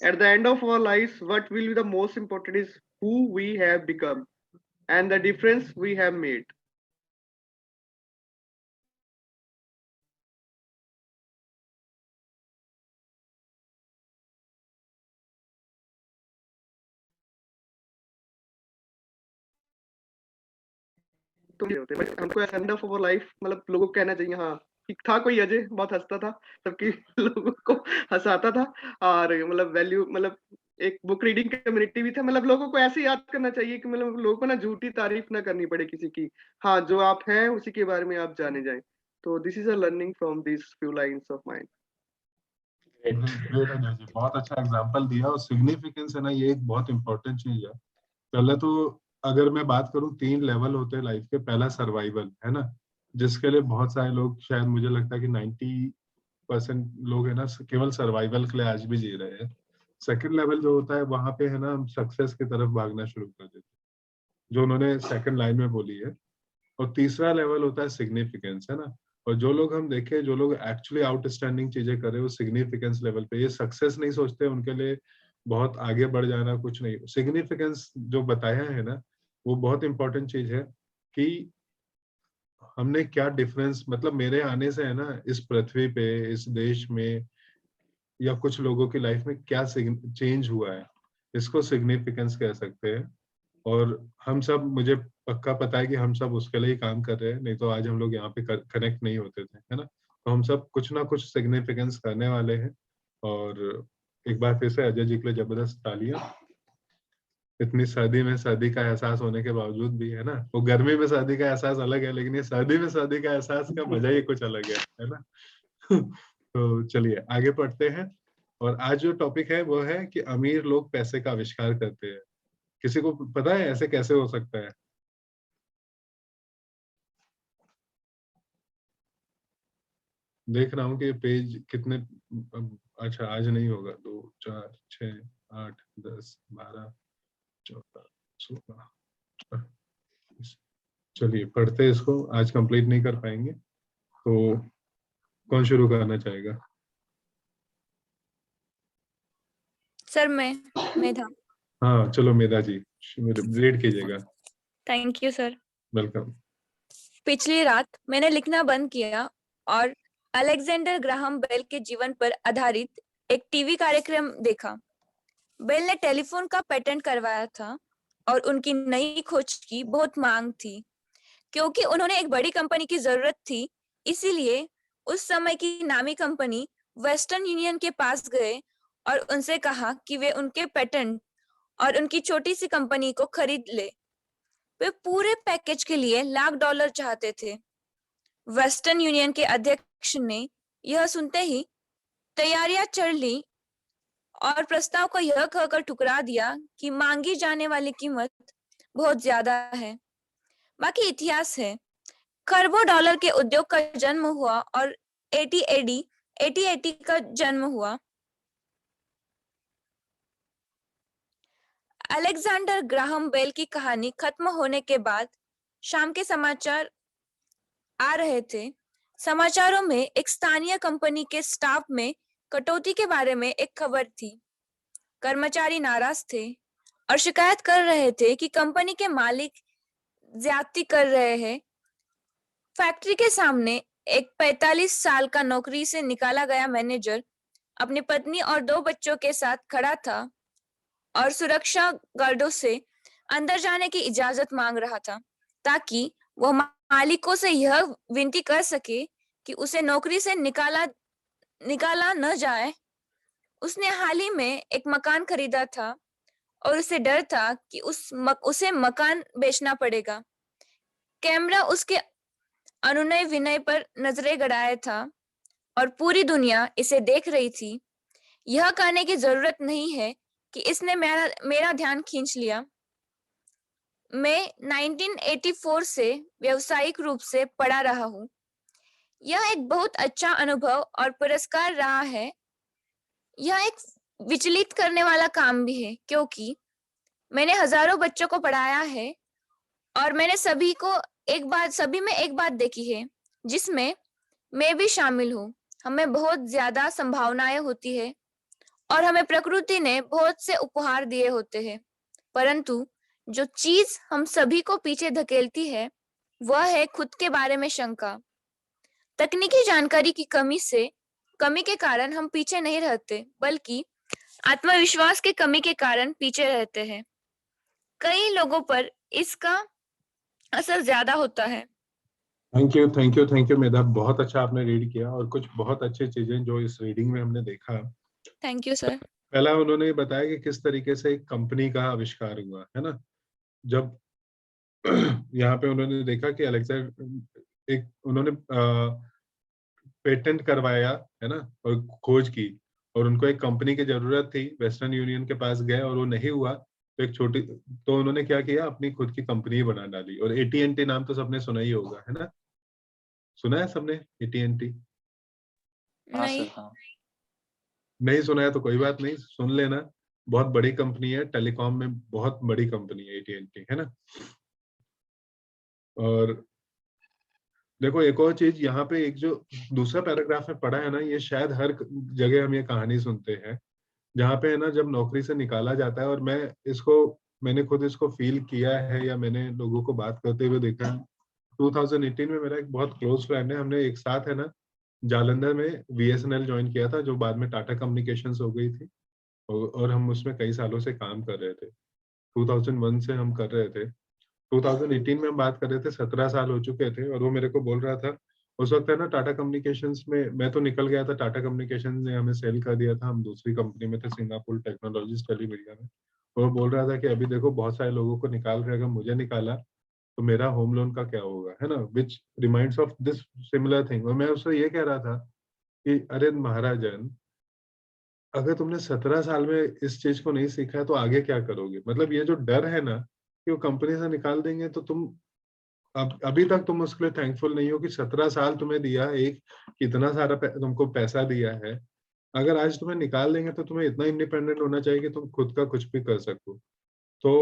At the end of our lives, what will be the most important is who we have become and the difference we have made. तो ये होते हैं but हमको end of our life मतलब लोगों को कहना चाहिए हाँ ठीक था कोई अजय बहुत हंसता था सबकी लोगों को हंसाता था और मतलब वैल्यू मतलब एक बुक रीडिंग कम्युनिटी भी था मतलब लोगों को ऐसे याद करना चाहिए कि मतलब लोगों को ना झूठी तारीफ ना करनी पड़े किसी की हाँ जो आप हैं उसी के बारे में आप जाने जाएं तो this is a learning from this few lines of mind great Ajay ji, बहुत अच्छा एग्जांपल दिया। और सिग्निफिकेंस है ना, ये एक बहुत इंपॉर्टेंट चीज है। पहले तो अगर मैं बात करूं, 3 लेवल होते हैं लाइफ के। पहला सर्वाइवल है ना, जिसके लिए बहुत सारे लोग, शायद मुझे लगता है कि 90% लोग है ना केवल सर्वाइवल के लिए आज भी जी रहे हैं। सेकंड लेवल जो होता है, वहां पे है ना हम सक्सेस की तरफ भागना शुरू कर देते हैं, जो उन्होंने सेकंड लाइन में बोली है। और तीसरा लेवल होता है सिग्निफिकेंस, है ना। और जो लोग हम देखें, जो लोग एक्चुअली आउटस्टैंडिंग चीजें कर रहे हैं, वो सिग्निफिकेंस लेवल पे, ये सक्सेस नहीं सोचते, उनके लिए बहुत आगे बढ़ जाना कुछ नहीं। सिग्निफिकेंस जो बताया है ना, वो बहुत इंपॉर्टेंट चीज है कि हमने क्या डिफरेंस, मतलब मेरे आने से है ना इस पृथ्वी पे, इस देश में, या कुछ लोगों की लाइफ में क्या चेंज हुआ है, इसको सिग्निफिकेंस कह सकते हैं। और हम सब, मुझे पक्का पता है कि हम सब उसके लिए ही काम कर रहे हैं, नहीं तो आज हम लोग यहाँ पे कनेक्ट नहीं होते थे, है ना। तो हम सब कुछ ना कुछ सिग्निफिकेंस करने वाले हैं। और एक बार फिर से अजय जी के लिए जबरदस्त तालियां। इतनी सर्दी में सर्दी का एहसास होने के बावजूद भी, है ना, वो गर्मी में सर्दी का एहसास अलग है, लेकिन ये सर्दी में सर्दी का एहसास का मजा ही कुछ अलग है ना। तो चलिए आगे पढ़ते हैं। और आज जो टॉपिक है वो है कि अमीर लोग पैसे का आविष्कार करते हैं। किसी को पता है ऐसे कैसे हो सकता है? देख रहा हूँ कि पेज कितने, अच्छा आज नहीं होगा। 2 4 6 8 10 12 14 16। चलिए पढ़ते हैं इसको, आज कंप्लीट नहीं कर पाएंगे तो कौन शुरू करना चाहेगा? सर मैं था। हाँ चलो मेधा जी रीड कीजिएगा। Thank you sir. वेलकम। पिछली रात मैंने लिखना बंद किया और अलेक्जेंडर ग्राहम बेल के जीवन पर आधारित एक टीवी कार्यक्रम देखा। बेल ने टेलीफोन का पेटेंट करवाया था और उनकी नई खोज की बहुत मांग थी। क्योंकि उन्होंने एक बड़ी कंपनी की जरूरत थी, इसीलिए उस समय की नामी कंपनी वेस्टर्न यूनियन के पास गए और उनसे कहा कि वे उनके पेटेंट और उनकी छोटी सी कंपनी को खरीद ले। वे पूरे पैकेज के लिए $1,00,000 चाहते थे। वेस्टर्न यूनियन के अध्यक्ष ने यह सुनते ही तैयारियां चढ़ ली और प्रस्ताव को यह कहकर ठुकरा दिया कि मांगी जाने वाली कीमत बहुत ज्यादा है। बाकी इतिहास है। खरबों डॉलर के उद्योग का जन्म हुआ और 80 का जन्म हुआ। अलेक्जेंडर ग्राहम बेल की कहानी खत्म होने के बाद शाम के समाचार आ रहे थे। समाचारों में एक स्थानीय कंपनी के स्टाफ में कटौती के बारे में एक खबर थी। कर्मचारी नाराज थे और शिकायत कर रहे थे कि कंपनी के मालिक ज्यादती कर रहे हैं। फैक्ट्री के सामने एक 45 साल का नौकरी से निकाला गया मैनेजर अपनी पत्नी और 2 बच्चों के साथ खड़ा था और सुरक्षा गार्डों से अंदर जाने की इजाजत मांग रहा था, ताकि वह मालिकों से यह विनती कर सके कि उसे नौकरी से निकाला न जाए। उसने हाल ही में एक मकान खरीदा था और उसे डर था कि उसे मकान बेचना पड़ेगा। कैमरा उसके अनुनय विनय पर नजरें गड़ाया था और पूरी दुनिया इसे देख रही थी। यह कहने की जरूरत नहीं है कि इसने मेरा ध्यान खींच लिया। मैं 1984 से व्यावसायिक रूप से पढ़ा रहा हूँ। यह एक बहुत अच्छा अनुभव और पुरस्कार रहा है। यह एक विचलित करने वाला काम भी है, क्योंकि मैंने हजारों बच्चों को पढ़ाया है और मैंने सभी में एक बात देखी है, जिसमें मैं भी शामिल हूँ। हमें बहुत ज्यादा संभावनाएं होती है और हमें प्रकृति ने बहुत से उपहार दिए होते हैं, परंतु जो चीज हम सभी को पीछे धकेलती है वह है खुद के बारे में शंका। तकनीकी जानकारी की कमी के कारण हम पीछे नहीं रहते, बल्कि आत्मविश्वास की कमी के कारण पीछे रहते हैं। कई लोगों पर इसका असर ज्यादा होता है। थैंक यू मेधा, बहुत अच्छा आपने रीड किया और कुछ बहुत अच्छी चीजें जो इस रीडिंग में हमने देखा। Thank you sir. पहला उन्होंने बताया कि किस तरीके से एक कंपनी का आविष्कार हुआ है ना। जब यहाँ पे उन्होंने देखा कि अलेक्जेंडर एक उन्होंने पेटेंट करवाया है ना और खोज की, और उनको एक कंपनी की जरूरत थी, वेस्टर्न यूनियन के पास गए और वो नहीं हुआ, तो एक छोटी तो उन्होंने क्या किया, अपनी खुद की कंपनी बना डाली। और एटीएनटी नाम तो सबने सुना ही होगा, है ना? सुना है सबने एटीएनटी? हाँ नहीं। सर, हाँ। नहीं सुना है तो कोई बात नहीं, सुन लेना। बहुत बड़ी कंपनी है, टेलीकॉम में बहुत बड़ी कंपनी है एटीएनटी, है ना। और देखो एक और चीज यहाँ पे, एक जो दूसरा पैराग्राफ में पढ़ा है ना, ये शायद हर जगह हम ये कहानी सुनते हैं, जहाँ पे है ना जब नौकरी से निकाला जाता है, और मैंने खुद इसको फील किया है या मैंने लोगों को बात करते हुए देखा है। 2018 में मेरा एक बहुत क्लोज फ्रेंड है, हमने एक साथ है ना जालंधर में बीएसएनएल ज्वाइन किया था, जो बाद में टाटा कम्युनिकेशंस हो गई थी, और हम उसमें कई सालों से काम कर रहे थे। 2001 से हम कर रहे थे। 2018 में हम बात कर रहे थे, 17 साल हो चुके थे, और वो मेरे को बोल रहा था उस वक्त है ना टाटा कम्युनिकेशंस में, मैं तो निकल गया था, टाटा कम्युनिकेशंस ने हमें सेल कर दिया था, हम दूसरी कंपनी में थे, सिंगापुर टेक्नोलॉजीज टेलीमीडिया में। और वो बोल रहा था कि अभी देखो बहुत सारे लोगों को निकाल रहे हैं, अगर मुझे निकाला तो मेरा होम लोन का क्या होगा, है ना, which reminds of this similar thing. और मैं उससे ये कह रहा था कि अरे महाराजन, अगर तुमने 17 साल में इस चीज को नहीं सीखा है तो आगे क्या करोगे? मतलब ये जो डर है ना कि वो कंपनी से निकाल देंगे, तो तुम अब अभी तक तुम उसके लिए थैंकफुल नहीं हो कि 17 साल तुम्हें दिया, एक कितना सारा तुमको पैसा दिया है। अगर आज तुम्हें निकाल देंगे तो तुम्हें इतना इंडिपेंडेंट होना चाहिए कि तुम खुद का कुछ भी कर सको। तो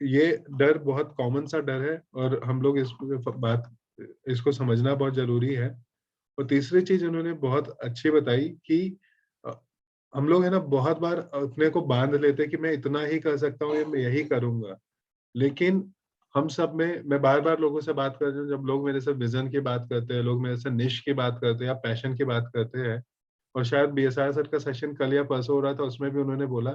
ये डर बहुत कॉमन सा डर है, और हम लोग इसको समझना बहुत जरूरी है। और तीसरी चीज उन्होंने बहुत अच्छी बताई कि अ, हम लोग है ना बहुत बार अपने को बांध लेते हैं कि मैं इतना ही कर सकता हूँ या मैं यही करूंगा। लेकिन हम सब में, मैं बार बार लोगों से बात करता हूँ, जब लोग मेरे से विजन की बात करते हैं, लोग मेरे से निश की बात करते हैं या पैशन की बात करते हैं, और शायद बीएसआर सर का सेशन कल या परसों हो रहा था, उसमें भी उन्होंने बोला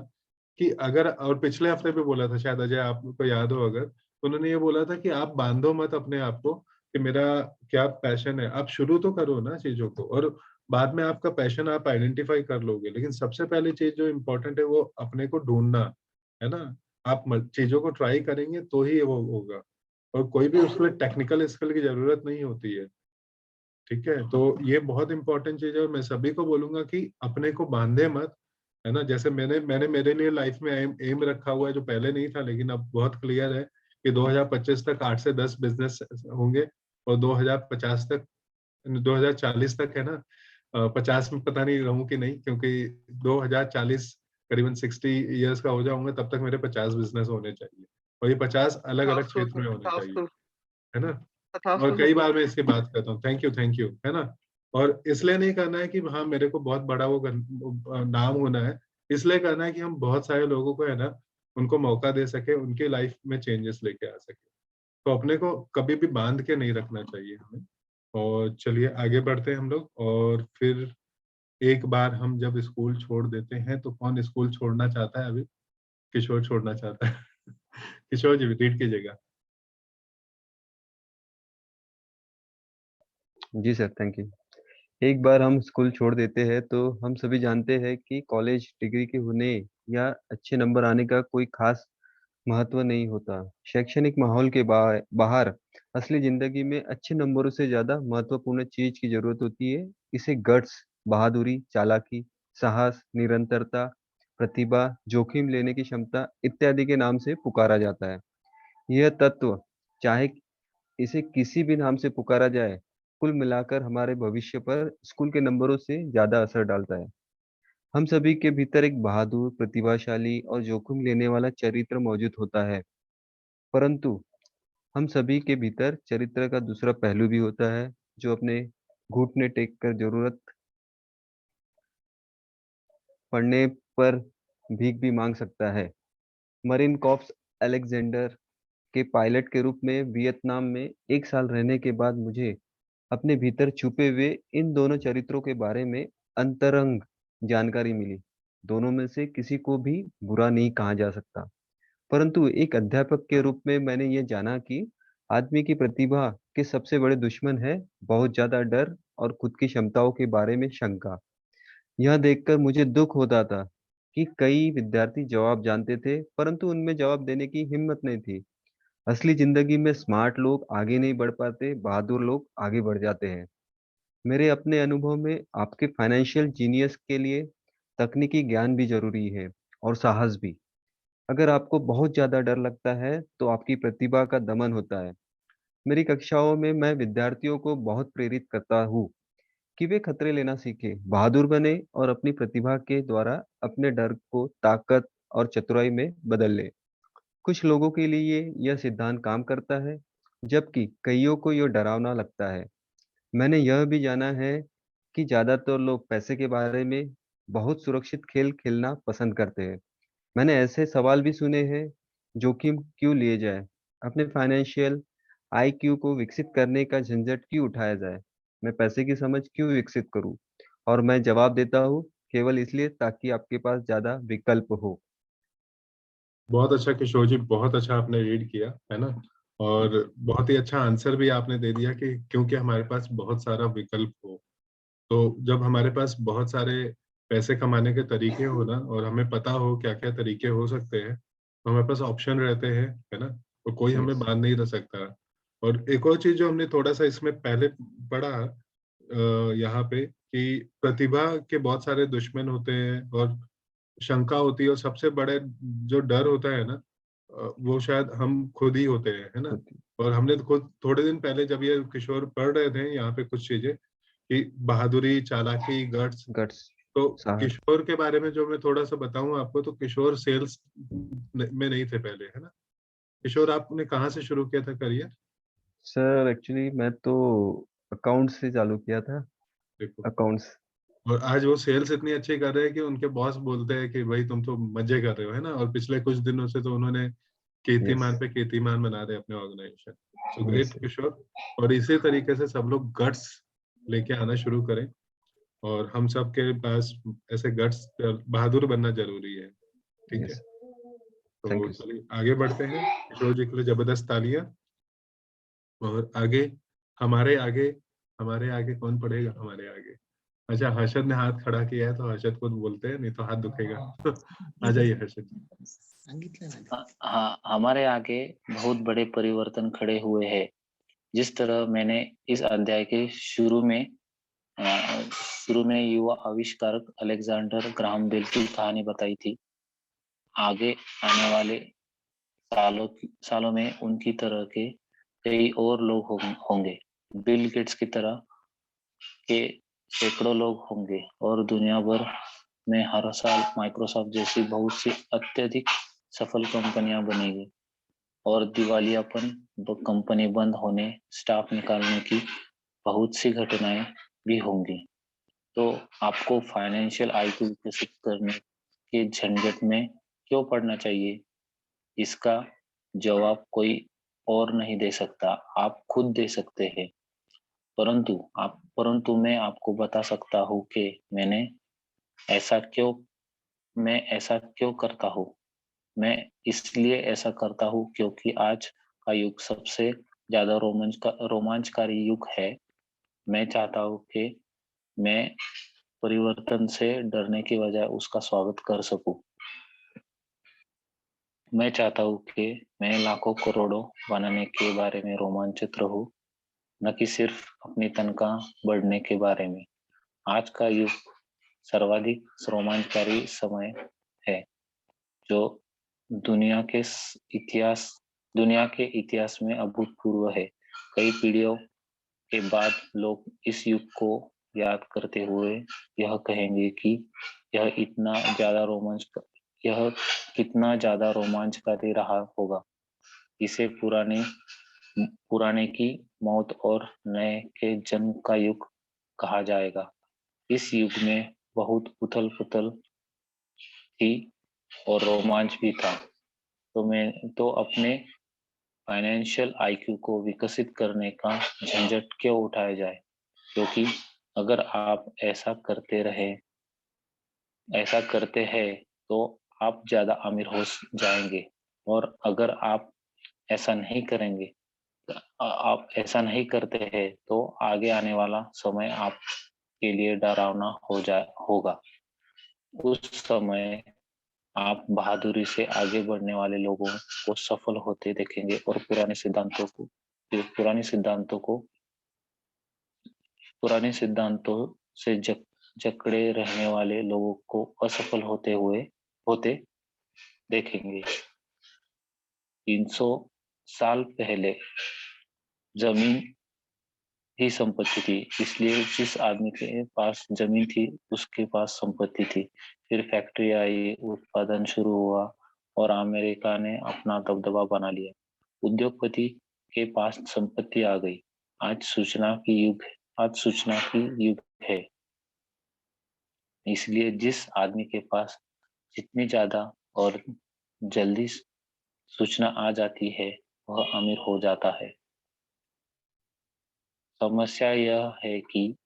कि अगर, और पिछले हफ्ते भी बोला था शायद, अजय आपको याद हो अगर, तो उन्होंने ये बोला था कि आप बांधो मत अपने आप को कि मेरा क्या पैशन है। आप शुरू तो करो ना चीजों को, और बाद में आपका पैशन आप आइडेंटिफाई कर लोगे। लेकिन सबसे पहली चीज जो इम्पोर्टेंट है वो अपने को ढूंढना है ना। आप चीजों को ट्राई करेंगे तो ही वो होगा, और कोई भी उसके लिए टेक्निकल स्किल की जरूरत नहीं होती है। ठीक है, तो ये बहुत इंपॉर्टेंट चीज है, और मैं सभी को बोलूंगा कि अपने को बांधे मत, है ना। जैसे मैंने मेरे लिए लाइफ में एम रखा हुआ है, जो पहले नहीं था लेकिन अब बहुत क्लियर है कि 2025 तक 8 से 10 बिजनेस होंगे, और 2050 तक, 2040 तक है ना, 50 में पता नहीं रहूं कि नहीं, क्योंकि 2040 करीबन 60 इयर्स का हो जाऊंगा, तब तक मेरे 50 बिजनेस होने चाहिए, और ये 50 अलग अलग तथास्तु क्षेत्र में होने चाहिए, तथास्तु है ना। और तथास्तु कई सर। बार मैं इसकी बात करता हूँ, थैंक यू, है ना। और इसलिए नहीं करना है कि हाँ मेरे को बहुत बड़ा नाम होना है, इसलिए करना है कि हम बहुत सारे लोगों को है ना, उनको मौका दे सके, उनके लाइफ में चेंजेस लेके आ सके। तो अपने को कभी भी बांध के नहीं रखना चाहिए हमें। और चलिए आगे बढ़ते हैं हम लोग। और फिर एक बार हम जब स्कूल छोड़ देते हैं, तो कौन स्कूल छोड़ना चाहता है अभी? किशोर छोड़ना चाहता है। किशोर जी रीड कीजिएगा। जी सर, थैंक यू। एक बार हम स्कूल छोड़ देते हैं तो हम सभी जानते हैं कि कॉलेज डिग्री के होने या अच्छे नंबर आने का कोई खास महत्व नहीं होता। शैक्षणिक माहौल के बाहर असली जिंदगी में अच्छे नंबरों से ज्यादा महत्वपूर्ण चीज की जरूरत होती है। इसे गट्स, बहादुरी, चालाकी, साहस, निरंतरता, प्रतिभा, जोखिम लेने की क्षमता इत्यादि के नाम से पुकारा जाता है। यह तत्व, चाहे इसे किसी भी नाम से पुकारा जाए, कुल मिलाकर हमारे भविष्य पर स्कूल के नंबरों से ज्यादा असर डालता है। हम सभी के भीतर एक बहादुर, प्रतिभाशाली और जोखिम लेने वाला चरित्र मौजूद होता है, परंतु हम सभी के भीतर चरित्र का दूसरा पहलू भी होता है, जो अपने घुटने टेक कर जरूरत पड़ने पर भीख भी मांग सकता है। मरीन कॉर्प्स अलेक्जेंडर के पायलट के रूप में वियतनाम में 1 साल रहने के बाद मुझे अपने भीतर छुपे हुए इन दोनों चरित्रों के बारे में अंतरंग जानकारी मिली। दोनों में से किसी को भी बुरा नहीं कहा जा सकता, परंतु एक अध्यापक के रूप में मैंने ये जाना कि आदमी की प्रतिभा के सबसे बड़े दुश्मन है बहुत ज्यादा डर और खुद की क्षमताओं के बारे में शंका। यह देखकर मुझे दुख होता था कि कई विद्यार्थी जवाब जानते थे, परंतु उनमें जवाब देने की हिम्मत नहीं थी। असली जिंदगी में स्मार्ट लोग आगे नहीं बढ़ पाते, बहादुर लोग आगे बढ़ जाते हैं। मेरे अपने अनुभव में आपके फाइनेंशियल जीनियस के लिए तकनीकी ज्ञान भी जरूरी है और साहस भी। अगर आपको बहुत ज्यादा डर लगता है तो आपकी प्रतिभा का दमन होता है। मेरी कक्षाओं में मैं विद्यार्थियों को बहुत प्रेरित करता हूँ कि वे खतरे लेना सीखें, बहादुर बने और अपनी प्रतिभा के द्वारा अपने डर को ताकत और चतुराई में बदल ले। कुछ लोगों के लिए यह सिद्धांत काम करता है, जबकि कईयों को यह डरावना लगता है। मैंने यह भी जाना है कि ज्यादातर लोग पैसे के बारे में बहुत सुरक्षित खेल खेलना पसंद करते हैं। मैंने ऐसे सवाल भी सुने हैं, जोखिम क्यों लिए जाए, अपने फाइनेंशियल आईक्यू को विकसित करने का झंझट क्यों उठाया जाए, मैं पैसे की समझ क्यों विकसित करूं? और मैं जवाब देता हूँ, केवल इसलिए ताकि आपके पास ज्यादा विकल्प हो। बहुत अच्छा किशोर जी, बहुत अच्छा आपने रीड किया, है ना। और बहुत ही अच्छा आंसर भी आपने दे दिया कि क्योंकि हमारे पास बहुत सारा विकल्प हो। तो जब हमारे पास बहुत सारे पैसे कमाने के तरीके हो ना, और हमें पता हो क्या क्या तरीके हो सकते हैं, तो हमारे पास ऑप्शन रहते हैं, है ना। तो कोई हमें यस। बांध नहीं रह सकता। और एक और चीज जो हमने थोड़ा सा इसमें पहले पढ़ा यहाँ पे, कि प्रतिभा के बहुत सारे दुश्मन होते हैं और शंका होती है, और सबसे बड़े जो डर होता है ना, वो शायद हम खुद ही होते हैं, है ना। और हमने तो खुद थोड़े दिन पहले जब ये किशोर पढ़ रहे थे यहाँ पे कुछ चीजें, कि बहादुरी, चालाकी, गट्स। गट्स। तो साहस। किशोर के बारे में जो मैं थोड़ा सा बताऊं आपको, तो किशोर सेल्स में नहीं थे पहले, है ना। किशोर, आपने कहाँ से शुरू किया था करियर? सर एक्चुअली मैं तो अकाउंट्स से चालू किया था। देखो, अकाउंट्स। और आज वो सेल्स इतनी अच्छी कर रहे हैं कि उनके बॉस बोलते हैं कि भाई तुम तो मजे कर रहे हो, है ना। और पिछले कुछ दिनों से तो उन्होंने यस। कीर्तिमान पे कीर्तिमान बना रहे अपने ऑर्गेनाइजेशन। So yes. ग्रेट किशोर। और इसी तरीके से सब लोग गट्स लेके आना शुरू करें, और हम सब के पास ऐसे गट्स, बहादुर बनना जरूरी है। ठीक है। यस। थैंक तो यू। चलिए आगे बढ़ते हैं। किशोर जी के लिए जबरदस्त तालियां। और आगे, हमारे आगे हमारे आगे कौन पढ़ेगा हमारे आगे? अच्छा, हर्षद ने हाथ खड़ा किया है, तो हर्षद को बोलते हैं, नहीं तो हाथ दुखेगा। आ जाइए हर्षद जी। हाँ, हमारे आगे बहुत बड़े परिवर्तन खड़े हुए हैं। जिस तरह मैंने इस अध्याय के शुरू में युवा आविष्कारक अलेक्जेंडर ग्राहम बेल की कहानी बताई थी। आगे आने वाले सालों में उनकी तरह के कई और लोग होंगे। बिल गेट्स की तरह के सैकड़ों लोग होंगे, और दुनिया भर में हर साल माइक्रोसॉफ्ट जैसी बहुत सी अत्यधिक सफल कंपनियां बनेगी, और दिवालियापन, कंपनी बंद होने, स्टाफ निकालने की बहुत सी घटनाएं भी होंगी। तो आपको फाइनेंशियल आईक्यू विकसित करने के झंझट में क्यों पड़ना चाहिए? इसका जवाब कोई और नहीं दे सकता, आप खुद दे सकते हैं। परंतु मैं आपको बता सकता हूँ कि ऐसा क्यों मैं ऐसा क्यों करता हूँ। मैं इसलिए ऐसा करता हूँ क्योंकि आज का युग सबसे ज्यादा रोमांचकारी युग है। मैं चाहता हूँ कि मैं परिवर्तन से डरने की बजाय उसका स्वागत कर सकूं। मैं चाहता हूँ कि मैं लाखों करोड़ों बनाने के बारे में रोमांचित रहूं, न कि सिर्फ अपनी तनख्वाह बढ़ने के बारे में। आज का युग सर्वाधिक रोमांचकारी समय है, जो दुनिया के इतिहास दुनिया के इतिहास में अभूतपूर्व है। कई पीढ़ियों के बाद लोग इस युग को याद करते हुए यह कहेंगे कि यह इतना ज्यादा यह कितना ज्यादा रोमांचकारी रहा होगा। इसे पुराने की मौत और नए के जन्म का युग कहा जाएगा। इस युग में बहुत उथल पुथल थी और रोमांच भी था। तो मैं तो अपने फाइनेंशियल आईक्यू को विकसित करने का झंझट क्यों उठाया जाए, क्योंकि अगर आप ऐसा करते हैं तो आप ज्यादा अमीर हो जाएंगे, और अगर आप ऐसा नहीं करेंगे, आप ऐसा नहीं करते हैं तो आगे आने वाला समय आपके लिए डरावना होगा। उस समय आप बहादुरी से आगे बढ़ने वाले लोगों को सफल होते देखेंगे और पुराने सिद्धांतों से जकड़े रहने वाले लोगों को असफल होते देखेंगे। 300 साल पहले जमीन ही संपत्ति थी, इसलिए जिस आदमी के पास जमीन थी उसके पास संपत्ति थी। फिर फैक्ट्री आई, उत्पादन शुरू हुआ और अमेरिका ने अपना दबदबा बना लिया। उद्योगपति के पास संपत्ति आ गई। आज सूचना की युग है। इसलिए जिस आदमी के पास जितनी ज्यादा और जल्दी सूचना आ जाती है वह अमीर हो जाता है। समस्या यह है कि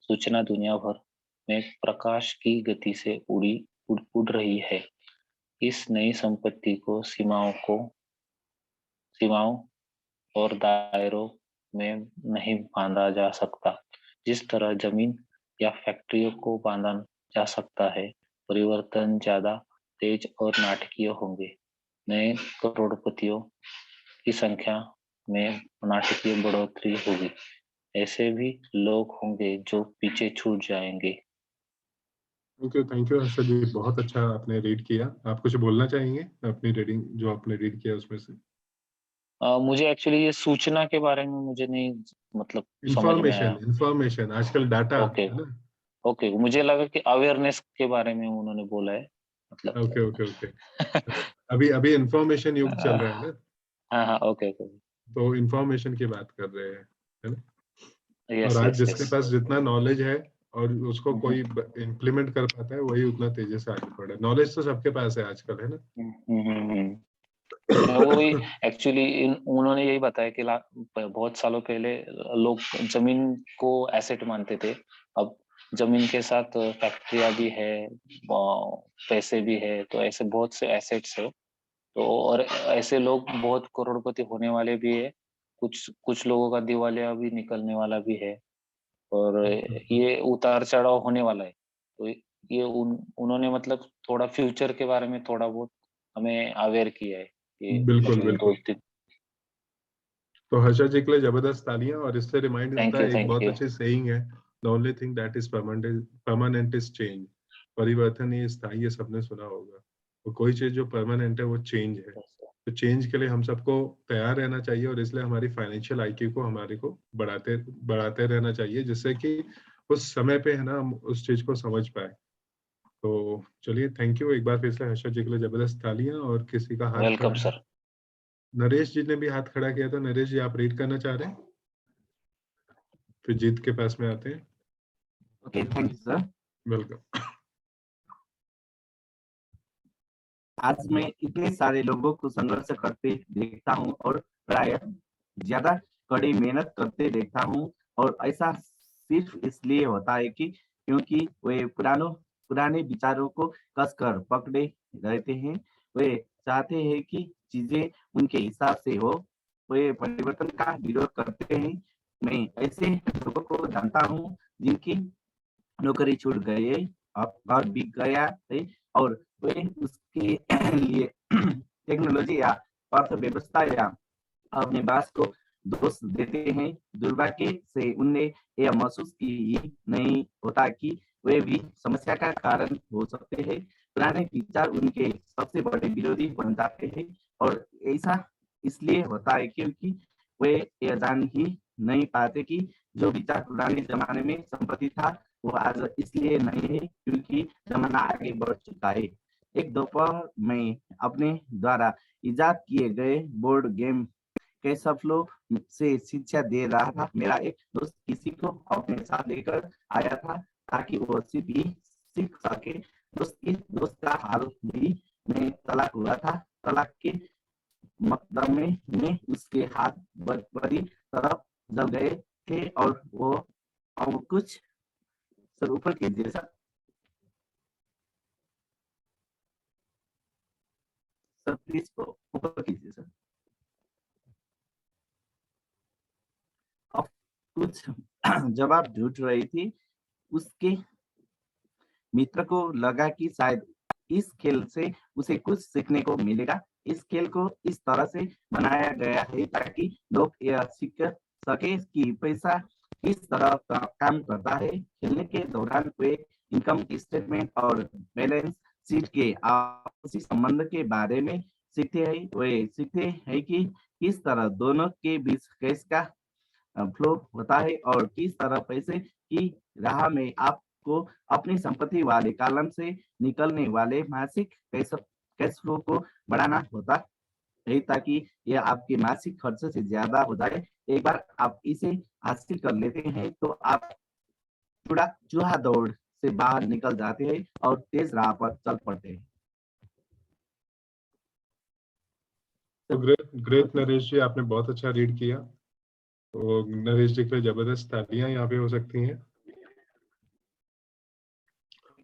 सूचना दुनिया भर में प्रकाश की गति से उड़ रही है। इस नई संपत्ति को सीमाओं और दायरों में नहीं बांधा जा सकता। जिस तरह जमीन या फैक्ट्रियों को बांधा जा सकता है, परिवर्तन ज्यादा तेज और नाटकीय होंगे। नए करोड़पतियों की संख्या में नाटकीय बढ़ोतरी होगी। ऐसे भी लोग होंगे जो पीछे छूट जाएंगे। थैंक यू हर्षद जी, बहुत अच्छा आपने रीड किया। आप कुछ बोलना चाहेंगे अपनी रीडिंग जो आपने रीड किया उसमें से? मुझे एक्चुअली ये सूचना के बारे में मुझे नहीं मतलब समझ में आया। इंफॉर्मेशन आजकल डाटा ओके है ना। ओके, मुझे लगा कि अवेयरनेस के बारे में उन्होंने बोला है, मतलब ओके ओके ओके। अभी इंफॉर्मेशन युग चल रहा है ना, हाँ हाँ, ओके ओके, तो इंफॉर्मेशन की बात कर रहे हैं, है ना। यस और आज यस जिसके यस। पास जितना नॉलेज है और उसको कोई इम्प्लीमेंट कर पाता है, वही उतना तेजी से आगे बढ़ा है। नॉलेज तो सबके पास है आजकल, है ना। वही एक्चुअली उन्होंने यही बताया कि बहुत सालों पहले लोग जमीन को एसेट मानते थे। अब जमीन के साथ फैक्ट्रियां भी है, पैसे भी है, तो ऐसे बहुत से एसेट्स है। तो और ऐसे लोग बहुत करोड़पति होने वाले भी है, कुछ लोगों का दिवालिया भी निकलने वाला भी है, और ये उतार चढ़ाव होने वाला है। तो ये उन्होंने मतलब थोड़ा फ्यूचर के बारे में थोड़ा बहुत हमें अवेयर किया है। ये बिल्कुल अगले बिल्कुल। 2-3। तो हर्षद जी के लिए जबरदस्त तालियां। और इससे रिमाइंड होता है, एक थैंक बहुत यू। अच्छी सेइंग है, the only thing that is permanent is change. परिवर्तन ही स्थायी, ये सबने सुना होगा। तो कोई चीज जो परमानेंट है वो चेंज है। तो चेंज के लिए हम सबको तैयार रहना चाहिए, और इसलिए हमारी फाइनेंशियल आईक्यू को हमारे को बढ़ाते रहना चाहिए, जिससे कि उस समय पे है ना हम उस चीज को समझ पाए। तो चलिए, थैंक यू एक बार फिर से हर्षद जी के लिए जबरदस्त तालियां। और किसी का हाथ वेलकम खड़ा है, सर। नरेश जी ने भी हाथ खड़ा किया था। नरेश जी, आप रीड करना चाह रहे हैं? फिर जीत के पास में आते हैं। Okay, thank you sir. Welcome. आज मैं इतने सारे लोगों को संघर्ष करते देखता हूँ और प्राय ज्यादा कड़ी मेहनत करते देखता हूँ, और ऐसा सिर्फ इसलिए होता है कि क्योंकि वे पुराने विचारों को कसकर पकड़े रहते हैं। वे चाहते हैं कि चीजें उनके हिसाब से हो। वे परिवर्तन का विरोध करते हैं। मैं ऐसे लोगों को जानता हूँ जिनकी नौकरी छूट गई, अब घर बिक गया है, और वे उसके लिए टेक्नोलॉजी या अर्थव्यवस्था या अपने बास को दोष देते हैं। दुर्भाग्य से उन्हें यह महसूस ही नहीं होता कि वे भी समस्या का कारण हो सकते हैं। पुराने विचार उनके सबसे बड़े विरोधी बन जाते हैं, और ऐसा इसलिए होता है क्योंकि वे यह जान ही नहीं पाते कि जो विचार पुराने जमाने में संपत्ति था, वो आज इसलिए नहीं है क्योंकि जमाना आगे बढ़ चुका है। एक दोपहर में अपने द्वारा इजाद किए गए बोर्ड गेम के सफलों से शिक्षा दे रहा था। मेरा एक दोस्त किसी को अपने साथ लेकर आया था ताकि वो सीख सके। दोस्त का हाल ही में तलाक हुआ था। तलाक के मुकदमे में उसके हाथ बड़ी तरफ जल गए थे और वो अब कुछ सर ऊपर कीजिए सर प्लीज ऊपर कीजिए सर। अब कुछ जवाब ढूंढ रही थी। उसके मित्र को लगा कि शायद इस खेल से उसे कुछ सीखने को मिलेगा। इस खेल को इस तरह से बनाया गया है ताकि लोग यह सीख सके कि पैसा किस तरह का काम करता है। खेलने के दौरान वे इनकम स्टेटमेंट और बैलेंस शीट के आपसी संबंध के बारे में सीखते हैं। वे सीखते हैं कि किस तरह दोनों के बीच कैश का फ्लो होता है और किस तरह पैसे की राह में आपको अपनी संपत्ति वाले कॉलम से निकलने वाले मासिक कैश फ्लो को बढ़ाना होता है ताकि यह आपके मासिक खर्च से ज्यादा हो जाए। एक बार आप इसे हासिल कर लेते हैं तो आप चूहा दौड़ से बाहर निकल जाते हैं और तेज राह पर चल पड़ते हैं। तो ग्रेट नरेश जी, आपने बहुत अच्छा रीड किया। तो नरेश जी के लिए जबरदस्त तालियां यहाँ पे हो सकती हैं।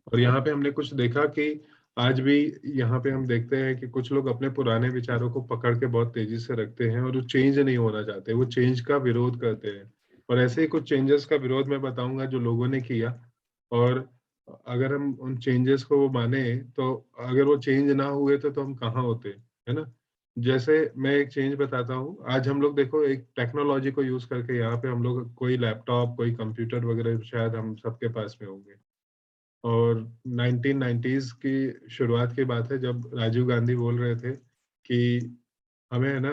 और यहाँ पे हमने कुछ देखा कि आज भी यहाँ पे हम देखते हैं कि कुछ लोग अपने पुराने विचारों को पकड़ के बहुत तेजी से रखते हैं और वो चेंज नहीं होना चाहते, वो चेंज का विरोध करते हैं। और ऐसे ही कुछ चेंजेस का विरोध मैं बताऊंगा जो लोगों ने किया, और अगर हम उन चेंजेस को वो माने तो अगर वो चेंज ना हुए तो हम कहाँ होते, है ना। जैसे मैं एक चेंज बताता हूँ। आज हम लोग देखो एक टेक्नोलॉजी को यूज करके यहाँ पे हम लोग कोई लैपटॉप कोई कंप्यूटर वगैरह शायद हम सबके पास में होंगे। और 1990s की शुरुआत की बात है जब राजीव गांधी बोल रहे थे कि हमें है ना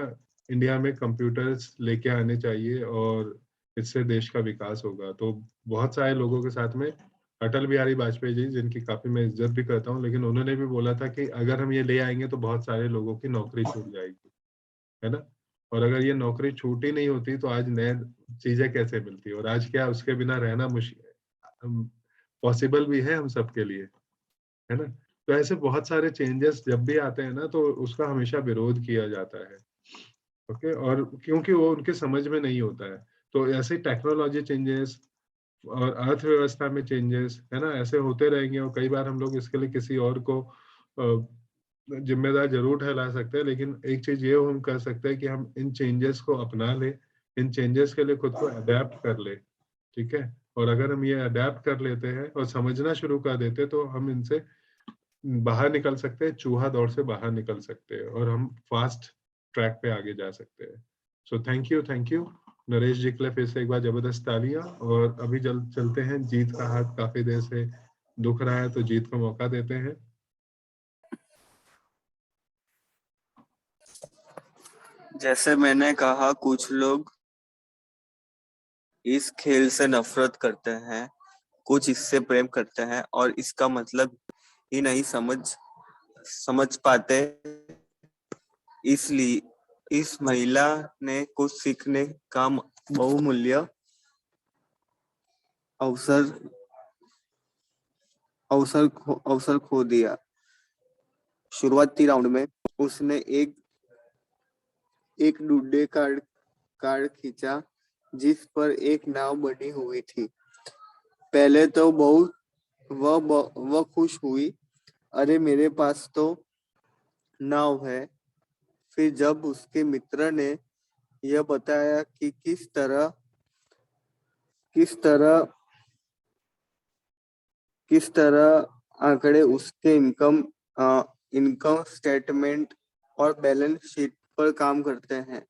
इंडिया में कंप्यूटर्स लेके आने चाहिए और इससे देश का विकास होगा। तो बहुत सारे लोगों के साथ में अटल बिहारी वाजपेयी जी, जिनकी काफी मैं इज्जत भी करता हूँ, लेकिन उन्होंने भी बोला था कि अगर हम ये ले आएंगे तो बहुत सारे लोगों की नौकरी छूट जाएगी, है ना। और अगर ये नौकरी छूट ही नहीं होती तो आज नए चीजें कैसे मिलती। और आज क्या उसके बिना रहना मुश्किल पॉसिबल भी है हम सबके लिए, है ना। तो ऐसे बहुत सारे चेंजेस जब भी आते हैं ना तो उसका हमेशा विरोध किया जाता है। ओके, और क्योंकि वो उनके समझ में नहीं होता है। तो ऐसे टेक्नोलॉजी चेंजेस और अर्थव्यवस्था में चेंजेस, है ना, ऐसे होते रहेंगे। और कई बार हम लोग इसके लिए किसी और को जिम्मेदार जरूर ठहरा सकते हैं, लेकिन एक चीज ये हम कर सकते हैं कि हम इन चेंजेस को अपना ले, इन चेंजेस के लिए खुद को अडेप्ट कर ले, ठीक है। और अगर हम ये अडेप्ट कर लेते हैं और समझना शुरू कर देते हैं तो हम इनसे बाहर निकल सकते हैं, चूहा दौड़ से बाहर निकल सकते हैं और हम फास्ट ट्रैक पे आगे जा सकते हैं। सो थैंक यू नरेश जी के लिए फिर से एक बार जबरदस्त तालियां। और अभी चलते हैं, जीत का हाथ काफी देर से दुख रहा है तो जीत को मौका देते हैं। जैसे मैंने कहा, कुछ लोग इस खेल से नफरत करते हैं, कुछ इससे प्रेम करते हैं और इसका मतलब ही नहीं समझ पाते। इसलिए इस महिला ने कुछ सीखने का बहुमूल्य अवसर खो दिया। शुरुआती राउंड में उसने एक डुड्डे कार्ड खींचा जिस पर एक नाव बनी हुई थी। पहले तो बहुत वह खुश हुई, अरे मेरे पास तो नाव है। फिर जब उसके मित्र ने यह बताया कि किस तरह आंकड़े उसके इनकम स्टेटमेंट और बैलेंस शीट पर काम करते हैं,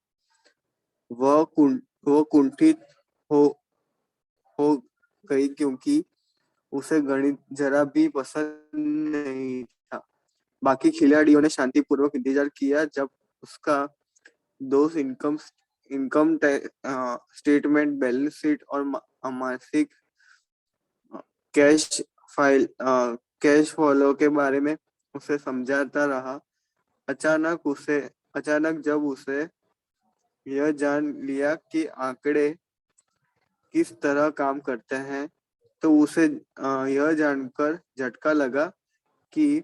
वह कुंठित हो गई क्योंकि उसे गणित जरा भी पसंद नहीं था। बाकी खिलाड़ियों ने शांतिपूर्वक इंतजार किया जब उसका दोस्त इनकम स्टेटमेंट, बैलेंस शीट और मासिक कैश फ्लो के बारे में उसे समझाता रहा। अचानक जब उसे यह जान लिया कि आंकड़े किस तरह काम करते हैं तो उसे यह जानकर झटका लगा कि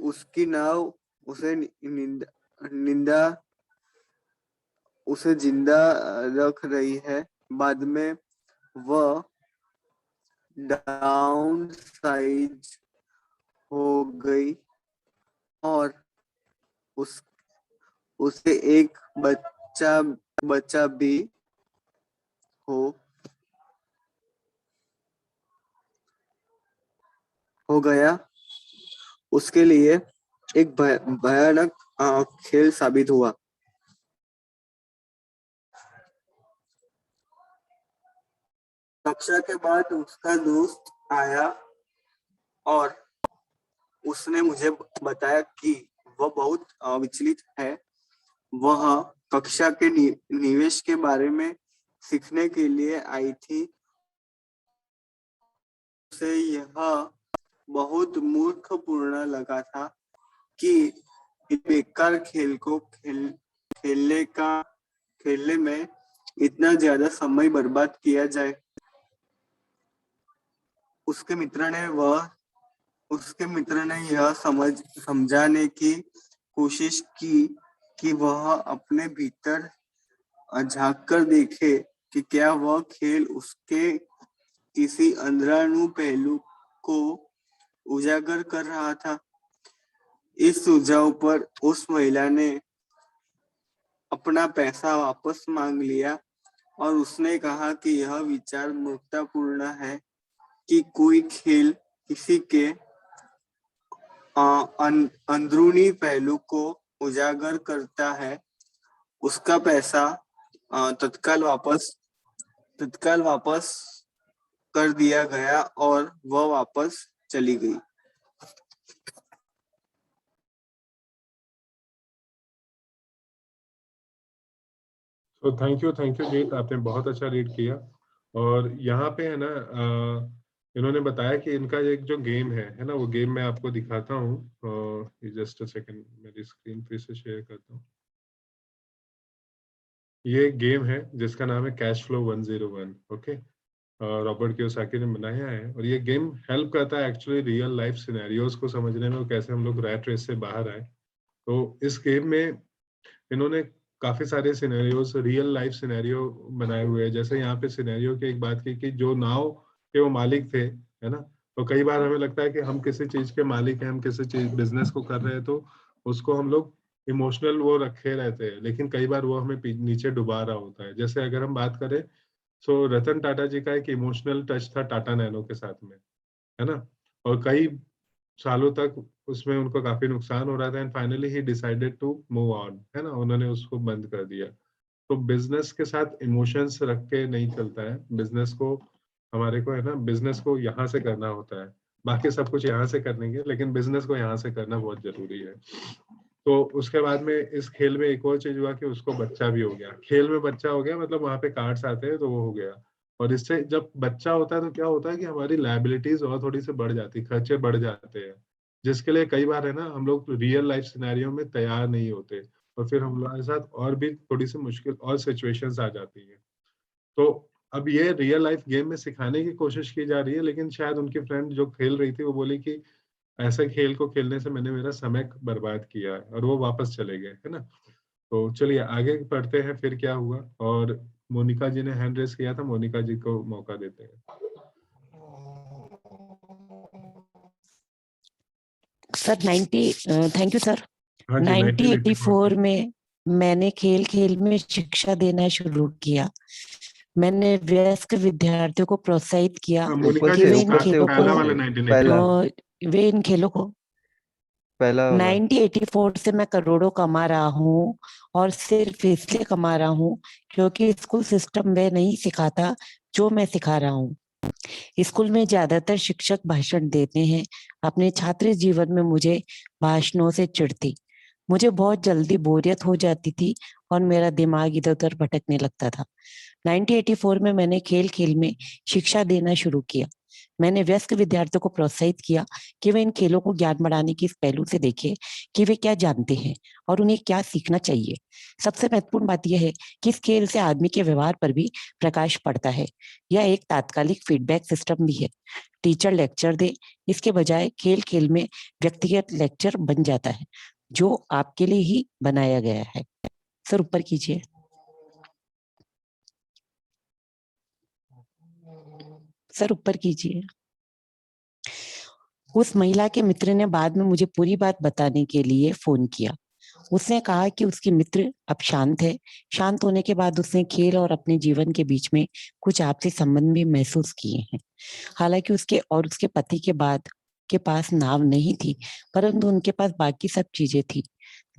उसकी नाव उसे जिंदा रख रही है। बाद में वह डाउन साइज हो गई और उसे एक बच्चा भी हो गया। उसके लिए एक भयानक खेल साबित हुआ। कक्षा के बाद उसका दोस्त आया और उसने मुझे बताया कि वह बहुत विचलित है। वह कक्षा के निवेश के बारे में सीखने के लिए आई थी। उसे यह बहुत मूर्खपूर्ण लगा था कि बेकार खेल को खेलने में इतना ज्यादा समय बर्बाद किया जाए। उसके मित्र ने यह समझाने की कोशिश की कि वह अपने भीतर झांक कर देखे कि क्या वह खेल उसके किसी अंदरूनी पहलू को उजागर कर रहा था। इस सुझाव पर उस महिला ने अपना पैसा वापस मांग लिया और उसने कहा कि यह विचार मूर्खतापूर्ण है कि कोई खेल किसी के अंदरूनी पहलू को उजागर करता है। उसका पैसा तत्काल वापस कर दिया गया और वह वापस चली गई। तो थैंक यू जीत, आपने बहुत अच्छा रीड किया। और यहाँ पे है ना इन्होंने बताया कि इनका एक जो गेम है ना, वो गेम मैं आपको दिखाता हूँ। जस्ट अ सेकंड, मेरी स्क्रीन फिर से शेयर करता हूँ। ये गेम है जिसका नाम है cash flow 101। Okay, Robert Kiyosaki ने बनाया है और ये गेम हेल्प करता है एक्चुअली रियल लाइफ सिनेरियोज को समझने में, कैसे हम लोग रैट रेस से बाहर आए। तो इस गेम में इन्होंने काफी सारे सिनेरियोज, रियल लाइफ सिनेरियो बनाए हुए हैं। जैसे यहाँ पे सिनेरियो की एक बात की कि जो नाव के वो मालिक थे, है ना, तो कई बार हमें लगता है कि हम किसी चीज के मालिक हैं, हम किसी चीज बिजनेस को कर रहे हैं, तो उसको हम लोग इमोशनल वो रखे रहते हैं, लेकिन कई बार वो हमें नीचे डुबा रहा होता है। जैसे अगर हम बात करें, सो रतन टाटा जी का एक इमोशनल टच था टाटा नैनो के साथ में, है ना, और कई सालों तक उसमें उनको काफी नुकसान हो रहा था and finally he decided to move on, है ना, उन्होंने उसको बंद कर दिया। तो बिजनेस के साथ इमोशंस रख के नहीं चलता है। बिजनेस को हमारे को है ना, बिजनेस को यहाँ से करना होता है, बाकी सब कुछ यहाँ से कर लेंगे, लेकिन बिजनेस को यहाँ से करना बहुत जरूरी है। तो उसके बाद में इस खेल में एक और चीज हुआ कि उसको बच्चा भी हो गया। खेल में बच्चा हो गया मतलब वहां पे कार्ड्स आते हैं तो वो हो गया। और इससे जब बच्चा होता है तो क्या होता है कि हमारी लायबिलिटीज और थोड़ी सी बढ़ जाती, खर्चे बढ़ जाते हैं, जिसके लिए कई बार है ना हम लोग रियल लाइफ सिनेरियो में तैयार नहीं होते और फिर हम लोगों के साथ और भी थोड़ी सी मुश्किल और सिचुएशंस आ जाती है। तो अब ये रियल लाइफ गेम में सिखाने की कोशिश की जा रही है, लेकिन शायद उनकी फ्रेंड जो खेल रही थी वो बोली कि ऐसे खेल को खेलने से मैंने मेरा समय बर्बाद किया है, और वो वापस चले गए, है ना। तो चलिए आगे पढ़ते हैं फिर क्या हुआ। और मोनिका जी ने हैंड रेस किया था, मोनिका जी को मौका देते हैं। Sir thank you sir. हाँ जी, 1984 में मैंने खेल में शिक्षा देना शुरू किया। मैंने वयस्क विद्यार्थियों को प्रोत्साहित किया मोनिका कि जी वे इन खेलों पहला वाला को 1984 वे इन खेलों को पहला वाला 1984 से मैं करोड़ों कमा रहा हूँ, और सिर्फ इसलिए कमा रहा हूँ क्योंकि स्कूल सिस्टम में नहीं सिखाता जो मैं सिखा रहा हूँ। स्कूल में ज्यादातर शिक्षक भाषण देते हैं। अपने छात्र जीवन में मुझे भाषणों से चिढ़ती, मुझे बहुत जल्दी बोरियत हो जाती थी और मेरा दिमाग इधर उधर भटकने लगता था। 1984 में मैंने खेल में शिक्षा देना शुरू किया। मैंने वयस्क विद्यार्थियों को प्रोत्साहित किया कि वे इन खेलों को ज्ञान बढ़ाने के इस पहलू से देखें कि वे क्या जानते हैं और उन्हें क्या सीखना चाहिए। सबसे महत्वपूर्ण बात यह है कि इस खेल से आदमी के व्यवहार पर भी प्रकाश पड़ता है। यह एक तात्कालिक फीडबैक सिस्टम भी है। टीचर लेक्चर दे, इसके बजाय खेल खेल में व्यक्तिगत लेक्चर बन जाता है जो आपके लिए ही बनाया गया है। सर ऊपर कीजिए। सर ऊपर कीजिए। उस महिला के मित्र ने बाद में मुझे पूरी बात बताने के लिए फोन किया। उसने कहा कि उसकी मित्र अब शांत है। शांत होने के बाद उसने खेल और अपने जीवन के बीच में कुछ आपसी संबंध भी महसूस किए हैं। हालांकि उसके और उसके पति के बाद के पास नाव नहीं थी, परंतु उनके पास बाकी सब चीजें थी।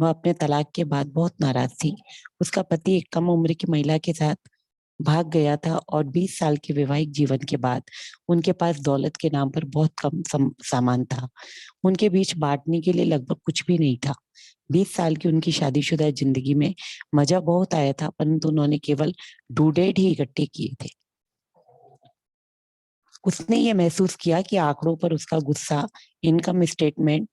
वह अपने तलाक के बाद बहुत नाराज थी। उसका पति एक कम उम्र की महिला के साथ भाग गया था और 20 साल के वैवाहिक जीवन के बाद उनके पास दौलत के नाम पर बहुत कम सामान था। उनके बीच बांटने के लिए लगभग कुछ भी नहीं था। 20 साल की उनकी शादीशुदा जिंदगी में मजा बहुत आया था, परंतु उन्होंने केवल डूडेड ही इकट्ठे किए थे। उसने ये महसूस किया कि आंकड़ों पर उसका गुस्सा इनकम स्टेटमेंट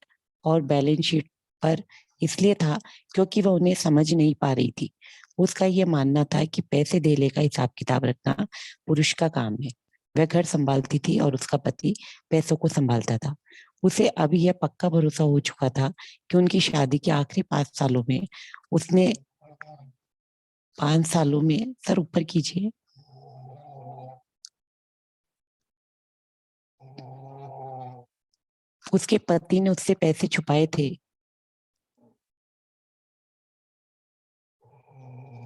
और बैलेंस शीट पर इसलिए था क्योंकि वह उन्हें समझ नहीं पा रही थी। उसका ये मानना था कि पैसे देने का हिसाब किताब रखना पुरुष का काम है। वह घर संभालती थी और उसका पति पैसों को संभालता था। उसे अभी यह पक्का भरोसा हो चुका था कि उनकी शादी के आखिरी 5 सालों में उसने 5 सालों में सर ऊपर कीजिए। उसके पति ने उससे पैसे छुपाए थे।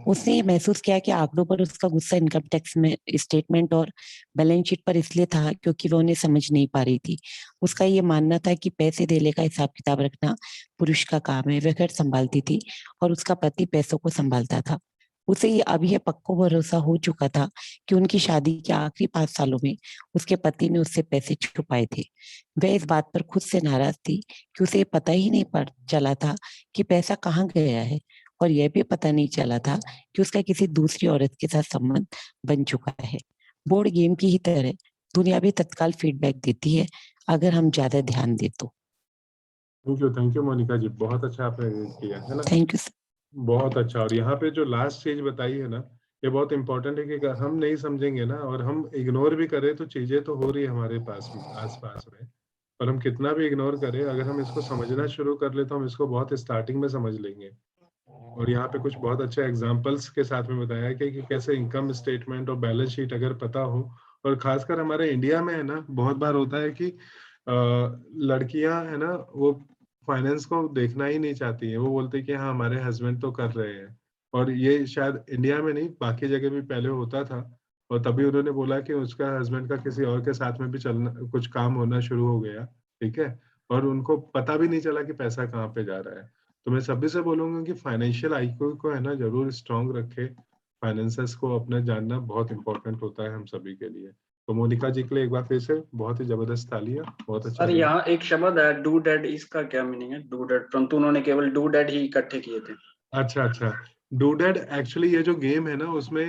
उसने ये महसूस किया कि आंकड़ों पर उसका गुस्सा इनकम टैक्स में स्टेटमेंट और बैलेंस शीट पर इसलिए था क्योंकि वह उन्हें समझ नहीं पा रही थी। उसका ये मानना था कि पैसे देने का हिसाब किताब रखना पुरुष का काम है। वह घर संभालती थी और उसका पति पैसों को संभालता था। उसे ये अभी यह पक्का भरोसा हो चुका था कि उनकी शादी के आखिरी 5 सालों में उसके पति ने उससे पैसे छुपाए थे। वह इस बात पर खुद से नाराज थी कि उसे पता ही नहीं चला था कि पैसा कहाँ गया है, और यह भी पता नहीं चला था कि उसका किसी दूसरी औरत के साथ संबंध बन चुका है। बोर्ड गेम की ही तरह दुनिया भी तत्काल फीडबैक देती है अगर हम ज्यादा ध्यान दें तो। थैंक यू मोनिका जी, बहुत अच्छा आपने किया है ना। Thank you sir. बहुत अच्छा। और यहाँ पे जो लास्ट चीज बताई है ना, ये बहुत इंपॉर्टेंट है कि हम नहीं समझेंगे ना और हम इग्नोर भी करें तो चीजें तो हो रही है हमारे पास में, आस पास में, और हम कितना भी इग्नोर करें, अगर हम इसको समझना शुरू कर ले तो हम इसको बहुत स्टार्टिंग में समझ लेंगे। और यहाँ पे कुछ बहुत अच्छे एग्जाम्पल्स के साथ में बताया कि कैसे इनकम स्टेटमेंट और बैलेंस शीट अगर पता हो, और खासकर हमारे इंडिया में है ना, बहुत बार होता है कि लड़कियां है ना, वो फाइनेंस को देखना ही नहीं चाहती है। वो बोलते हैं कि हाँ हमारे हस्बैंड तो कर रहे हैं, और ये शायद इंडिया में नहीं बाकी जगह भी पहले होता था, और तभी उन्होंने बोला कि उसका हस्बैंड का किसी और के साथ में भी चलना, कुछ काम होना शुरू हो गया, ठीक है, और उनको पता भी नहीं चला कि पैसा कहाँ पे जा रहा है। तो मैं सभी से बोलूंगा कि फाइनेंशियल आईक्यू को है ना जरूर स्ट्रांग रखे। फाइनेंसेस को अपना जानना बहुत इंपॉर्टेंट होता है हम सभी के लिए। तो मोनिका जी के लिए एक बार फिर से बहुत ही जबरदस्त तालियां, बहुत अच्छा सर लगा। यहाँ एक शब्द है डू डैड, इसका क्या मीनिंग है? डू डैड, परंतु उन्होंने केवल डू डैड ही इकट्ठे किए थे। अच्छा अच्छा, डूडेड एक्चुअली ये जो गेम है ना, उसमें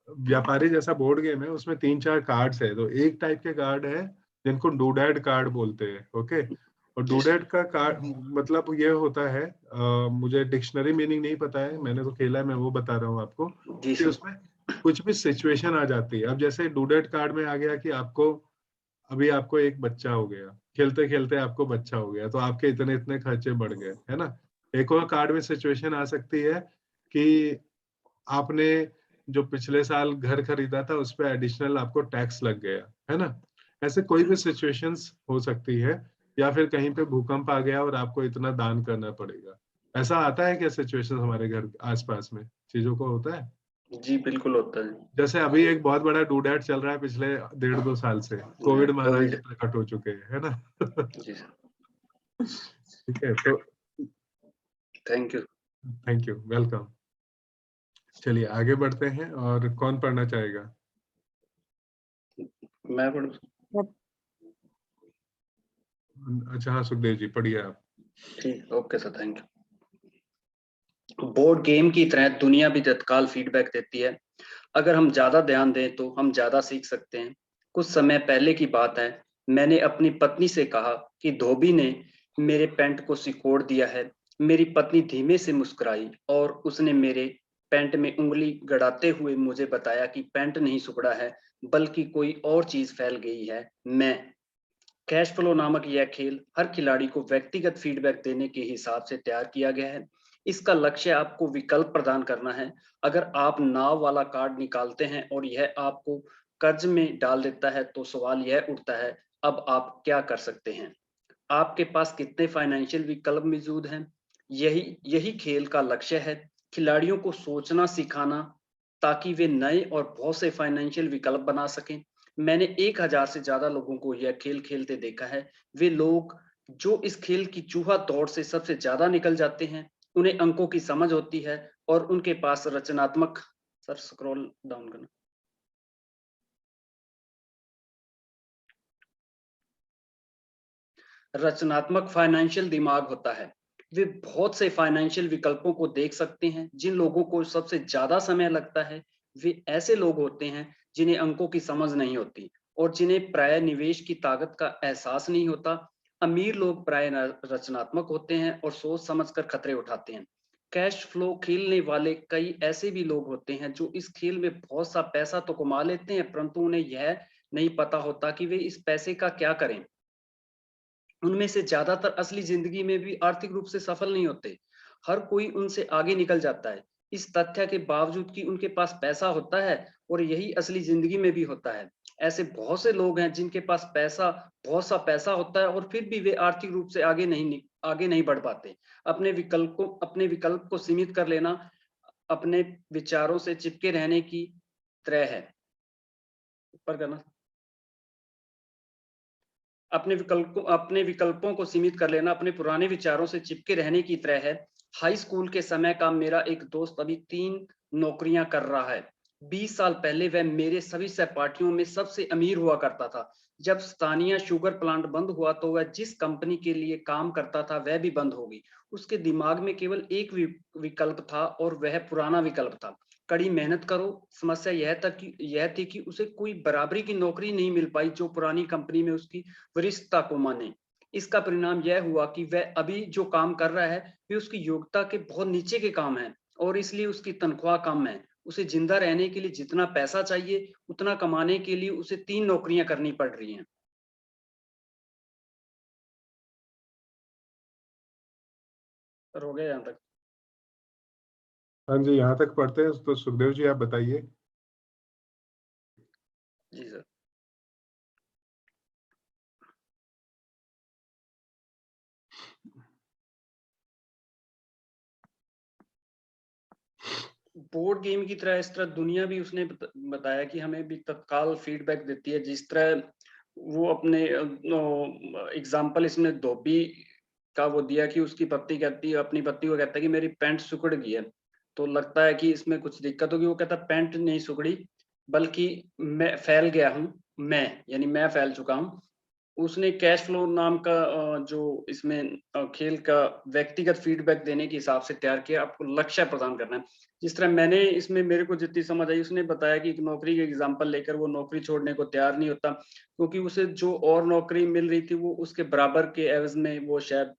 व्यापारी जैसा बोर्ड गेम है, उसमें 3-4 कार्ड्स है। तो एक टाइप के कार्ड है जिनको डूडेड कार्ड बोलते हैं, ओके। और डूडेड का कार्ड मतलब ये होता है, मुझे डिक्शनरी मीनिंग नहीं पता है, मैंने तो खेला है, मैं वो बता रहा हूँ आपको, कि उसमें कुछ भी सिचुएशन आ जाती है। अब जैसे डूडेड कार्ड में आ गया कि आपको एक बच्चा हो गया, खेलते खेलते आपको बच्चा हो गया, तो आपके इतने इतने खर्चे बढ़ गए, है ना। एक और कार्ड में सिचुएशन आ सकती है कि आपने जो पिछले साल घर खरीदा था उस पर एडिशनल आपको टैक्स लग गया, है ना। ऐसे कोई भी सिचुएशंस हो सकती है, या फिर कहीं पे भूकंप आ गया और आपको इतना दान करना पड़ेगा। ऐसा आता है क्या सिचुएशन हमारे घर आसपास में चीजों को होता है? जी बिल्कुल होता है। जैसे अभी एक बहुत बड़ा डूडैट चल रहा है पिछले 1.5-2 साल से, कोविड महाराज जी प्रकट हो चुके हैं, है ना। जी सर। ठीक है, तो थैंक यू, वेलकम। चलिए आगे बढ़ते हैं, और कौन पढ़ना चाहेगा? मैं पढ़ूं? अच्छा हाँ, सुखदेव जी पढ़िए आप। ठीक, okay sir, thank you. Board game की तरह दुनिया भी तत्काल फीडबैक देती है। अगर हम ज्यादा ध्यान दें तो हम ज्यादा सीख सकते हैं। कुछ समय पहले की बात है, मैंने अपनी पत्नी से कहा कि धोबी ने मेरे पैंट को सिकोड़ दिया है। मेरी पत्नी धीमे से मुस्कुराई और उसने मेरे पैंट में उंगली गड़ाते हुए मुझे बताया कि पैंट नहीं सिकुड़ा है, बल्कि कोई और चीज फैल गई है। मैं कैश फ्लो नामक यह खेल हर खिलाड़ी को व्यक्तिगत फीडबैक देने के हिसाब से तैयार किया गया है। इसका लक्ष्य आपको विकल्प प्रदान करना है। अगर आप नाव वाला कार्ड निकालते हैं और यह आपको कर्ज में डाल देता है, तो सवाल यह उठता है, अब आप क्या कर सकते हैं? आपके पास कितने फाइनेंशियल विकल्प मौजूद हैं? यही खेल का लक्ष्य है, खिलाड़ियों को सोचना सिखाना, ताकि वे नए और बहुत से फाइनेंशियल विकल्प बना सकें। मैंने 1000 से ज्यादा लोगों को यह खेल खेलते देखा है। वे लोग जो इस खेल की चूहा दौड़ से सबसे ज्यादा निकल जाते हैं, उन्हें अंकों की समझ होती है और उनके पास रचनात्मक सर स्क्रॉल डाउन करना रचनात्मक फाइनेंशियल दिमाग होता है। वे बहुत से फाइनेंशियल विकल्पों को देख सकते हैं। जिन लोगों को सबसे ज्यादा समय लगता है, वे ऐसे लोग होते हैं जिन्हें अंकों की समझ नहीं होती और जिन्हें प्राय निवेश की ताकत का एहसास नहीं होता। अमीर लोग प्राय रचनात्मक होते हैं और सोच समझकर खतरे उठाते हैं। कैश फ्लो खेलने वाले कई ऐसे भी लोग होते हैं जो इस खेल में बहुत सा पैसा तो कमा लेते हैं, परंतु उन्हें यह नहीं पता होता कि वे इस पैसे का क्या करें। उनमें से ज्यादातर असली जिंदगी में भी आर्थिक रूप से सफल नहीं होते। हर कोई उनसे आगे निकल जाता है, इस तथ्य के बावजूद कि उनके पास पैसा होता है, और यही असली जिंदगी में भी होता है। ऐसे बहुत से लोग हैं जिनके पास बहुत सा पैसा होता है और फिर भी वे आर्थिक रूप से आगे नहीं बढ़ पाते। अपने विकल्प को सीमित कर लेना अपने विचारों से चिपके रहने की तरह है। ऊपर करना। अपने विकल्पों को सीमित कर लेना अपने पुराने विचारों से चिपके रहने की तरह है। हाई स्कूल के समय का मेरा एक दोस्त अभी 3 नौकरियां कर रहा है। 20 साल पहले वह मेरे सभी सहपाठियों में सबसे अमीर हुआ करता था। जब स्थानीय शुगर प्लांट बंद हुआ, तो वह जिस कंपनी के लिए काम करता था वह भी बंद हो गई। उसके दिमाग में केवल एक विकल्प था और वह पुराना विकल्प था, कड़ी मेहनत करो। समस्या यह थी कि उसे कोई बराबरी की नौकरी नहीं मिल पाई जो पुरानी कंपनी में उसकी वरिष्ठता को माने। इसका परिणाम यह हुआ कि वह अभी जो काम कर रहा है वे उसकी योग्यता के बहुत नीचे के काम है और इसलिए उसकी तनख्वाह कम है। उसे जिंदा रहने के लिए जितना पैसा चाहिए उतना कमाने के लिए उसे 3 नौकरियां करनी पड़ रही हैं। हो गया यहाँ तक? हाँ जी, यहाँ तक पढ़ते हैं। तो सुखदेव जी आप बताइए। जी सर। बोर्ड गेम की तरह इस तरह दुनिया भी उसने बताया कि हमें भी तत्काल फीडबैक देती है। जिस तरह वो अपने एग्जाम्पल इसमें धोबी का वो दिया कि उसकी पत्नी कहती है, अपनी पत्नी को कहता है कि मेरी पैंट सिकुड़ गई है, तो लगता है कि इसमें कुछ दिक्कत होगी। वो कहता है पैंट नहीं सिकुड़ी, बल्कि मैं फैल गया हूँ, यानी मैं फैल चुका हूँ। उसने कैश फ्लो नाम का जो इसमें खेल का व्यक्तिगत फीडबैक देने के हिसाब से तैयार किया। आपको लक्ष्य प्रदान करना है। जिस तरह मैंने इसमें मेरे को जितनी समझ आई, उसने बताया कि एक नौकरी के एग्जांपल लेकर वो नौकरी छोड़ने को तैयार नहीं होता, क्योंकि उसे जो और नौकरी मिल रही थी वो उसके बराबर के एवज में, वो शायद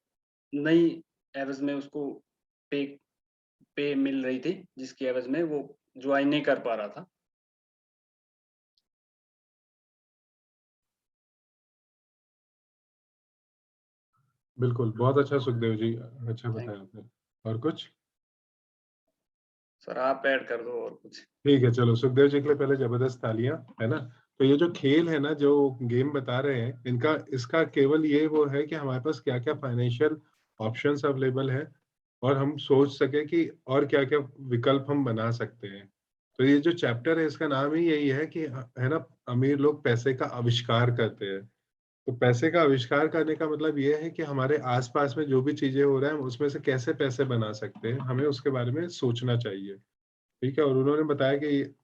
नई एवज में उसको पे मिल रही थी, जिसकी एवज में वो ज्वाइन नहीं कर पा रहा था। बिल्कुल, बहुत अच्छा सुखदेव जी, अच्छा बताया आपने। और कुछ सर आप ऐड कर दो और कुछ। ठीक है, चलो सुखदेव जी के लिए पहले जबरदस्त तालियां, है ना। तो ये जो खेल है ना, जो गेम बता रहे हैं, इसका केवल ये वो है कि हमारे पास क्या क्या फाइनेंशियल ऑप्शंस अवेलेबल है और हम सोच सके कि और क्या क्या विकल्प हम बना सकते हैं। तो ये जो चैप्टर है इसका नाम ही यही है कि, है ना, अमीर लोग पैसे का आविष्कार करते हैं। तो पैसे का आविष्कार करने का मतलब ये है कि हमारे आसपास में जो भी चीजें हो रहा है उसमें से कैसे पैसे बना सकते हैं, हमें उसके बारे में सोचना चाहिए। ठीक है। और उन्होंने बताया कि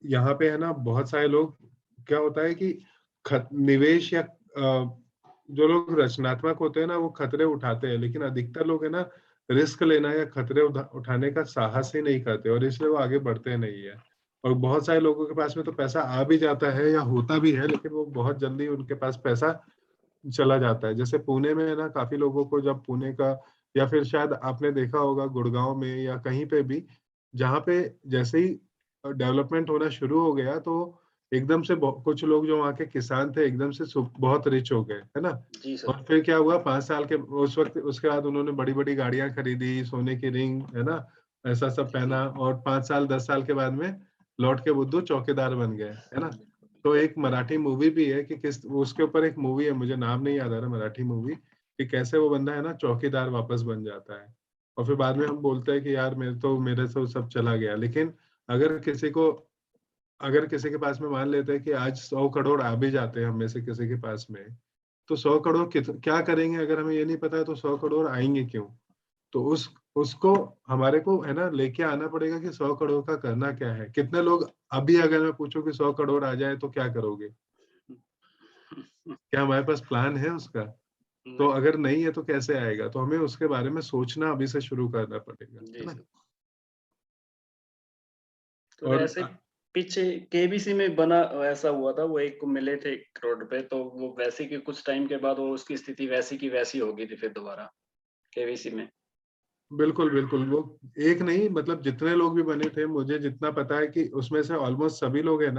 यहाँ पे है ना, बहुत सारे लोग, क्या होता है कि निवेश या जो लोग रचनात्मक होते हैं ना, वो खतरे उठाते हैं, लेकिन अधिकतर लोग है ना, रिस्क लेना या खतरे उठाने का साहस ही नहीं करते और इसलिए वो आगे बढ़ते नहीं है। और बहुत सारे लोगों के पास में तो पैसा आ भी जाता है या होता भी है, लेकिन वो बहुत जल्दी उनके पास पैसा चला जाता है। जैसे पुणे में है ना, काफी लोगों को जब पुणे का, या फिर शायद आपने देखा होगा गुड़गांव में या कहीं पे भी, जहाँ पे जैसे ही डेवलपमेंट होना शुरू हो गया तो एकदम से कुछ लोग जो वहाँ के किसान थे एकदम से बहुत रिच हो गए, है ना। जी सर। और फिर क्या हुआ, 5 साल के उस वक्त, उसके बाद उन्होंने बड़ी बड़ी गाड़ियां खरीदी, सोने की रिंग, है ना, ऐसा सब पहना, और 5 साल 10 साल के बाद में लौट के बुद्धू चौकीदार बन गए, है ना। तो एक मराठी मूवी भी है कि किस, उसके ऊपर एक मूवी है, मुझे नाम नहीं याद आ रहा, मराठी मूवी, कि कैसे वो बंदा है ना चौकीदार वापस बन जाता है। और फिर बाद में हम बोलते हैं कि यार मेरे से सब चला गया। लेकिन अगर किसी को, अगर किसी के पास में मान लेते हैं कि आज 100 करोड़ आ भी जाते हैं हम में से किसी के पास में, तो 100 करोड़ क्या करेंगे, अगर हमें ये नहीं पता है तो 100 करोड़ आएंगे क्यों। तो उसको हमारे को है ना लेके आना पड़ेगा कि 100 करोड़ का करना क्या है। कितने लोग, अभी अगर मैं पूछूं कि 100 करोड़ आ जाए तो क्या करोगे, क्या हमारे पास प्लान है उसका। तो अगर नहीं है तो कैसे आएगा, तो हमें उसके बारे में सोचना अभी से शुरू करना पड़ेगा, है जी ना। सर। तो और वैसे पीछे केबीसी में बना ऐसा हुआ था, वो एक को मिले थे 1 करोड़ रुपए, तो वो वैसे की कुछ टाइम के बाद वो उसकी स्थिति वैसी की वैसी हो गई थी फिर दोबारा केबीसी में। बिल्कुल बिल्कुल, वो एक नहीं, मतलब जितने लोग भी बने थे, मुझे जितना पता है कि उसमें से ऑलमोस्ट सभी लोग है ना